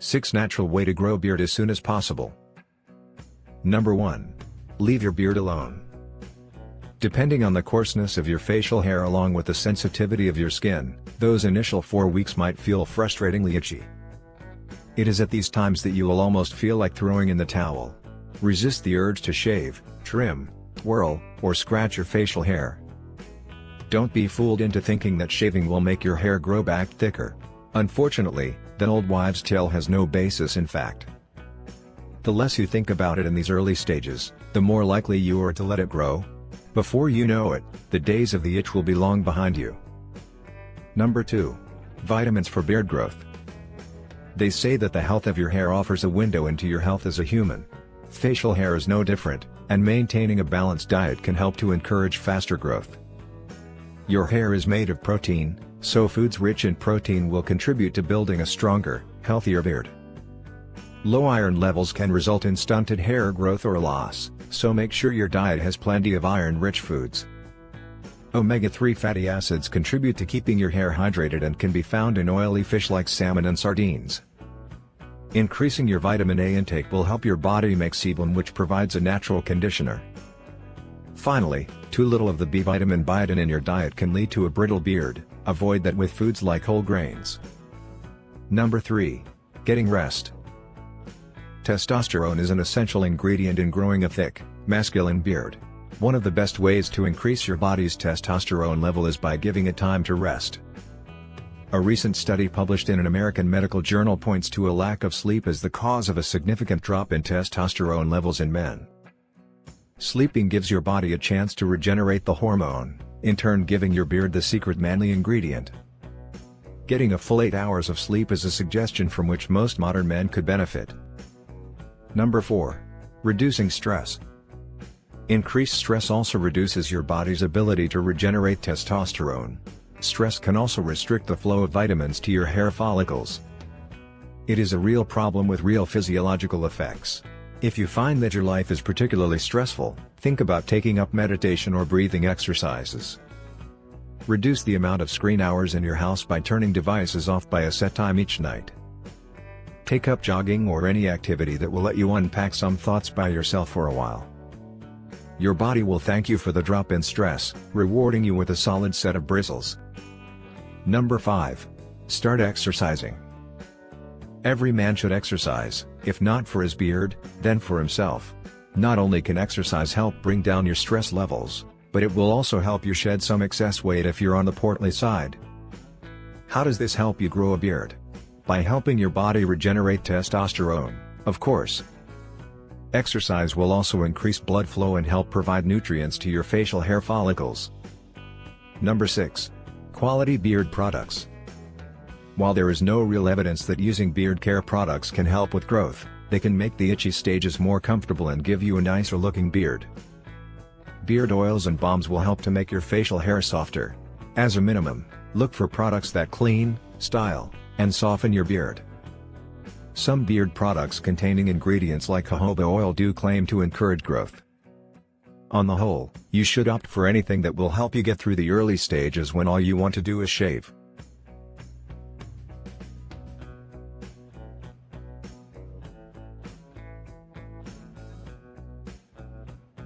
6 Natural way to grow beard as soon as possible. Number 1. Leave your beard alone. Depending on the coarseness of your facial hair along with the sensitivity of your skin, those initial 4 weeks might feel frustratingly itchy. It is at these times that you will almost feel like throwing in the towel. Resist the urge to shave, trim, twirl, or scratch your facial hair. Don't be fooled into thinking that shaving will make your hair grow back thicker. Unfortunately, that old wives' tale has no basis in fact. The less you think about it in these early stages, the more likely you are to let it grow. Before you know it, the days of the itch will be long behind you. Number 2. Vitamins for beard growth. They say that the health of your hair offers a window into your health as a human. Facial hair is no different, and maintaining a balanced diet can help to encourage faster growth. Your hair is made of protein, so foods rich in protein will contribute to building a stronger, healthier beard. Low iron levels can result in stunted hair growth or loss, so make sure your diet has plenty of iron-rich foods. Omega-3 fatty acids contribute to keeping your hair hydrated and can be found in oily fish like salmon and sardines. Increasing your vitamin A intake will help your body make sebum, which provides a natural conditioner. Finally, too little of the B vitamin biotin in your diet can lead to a brittle beard. Avoid that with foods like whole grains. Number 3. Getting rest. Testosterone is an essential ingredient in growing a thick, masculine beard. One of the best ways to increase your body's testosterone level is by giving it time to rest. A recent study published in an American medical journal points to a lack of sleep as the cause of a significant drop in testosterone levels in men. Sleeping gives your body a chance to regenerate the hormone, in turn giving your beard the secret manly ingredient. Getting a full 8 hours of sleep is a suggestion from which most modern men could benefit. Number 4. Reducing stress. Increased stress also reduces your body's ability to regenerate testosterone. Stress can also restrict the flow of vitamins to your hair follicles. It is a real problem with real physiological effects. If you find that your life is particularly stressful, think about taking up meditation or breathing exercises. Reduce the amount of screen hours in your house by turning devices off by a set time each night. Take up jogging or any activity that will let you unpack some thoughts by yourself for a while. Your body will thank you for the drop in stress, rewarding you with a solid set of bristles. Number 5. Start exercising. Every man should exercise, if not for his beard, then for himself. Not only can exercise help bring down your stress levels, but it will also help you shed some excess weight if you're on the portly side. How does this help you grow a beard? By helping your body regenerate testosterone, of course. Exercise will also increase blood flow and help provide nutrients to your facial hair follicles. Number 6. Quality beard products. While there is no real evidence that using beard care products can help with growth, they can make the itchy stages more comfortable and give you a nicer looking beard. Beard oils and balms will help to make your facial hair softer. As a minimum, look for products that clean, style, and soften your beard. Some beard products containing ingredients like jojoba oil do claim to encourage growth. On the whole, you should opt for anything that will help you get through the early stages when all you want to do is shave.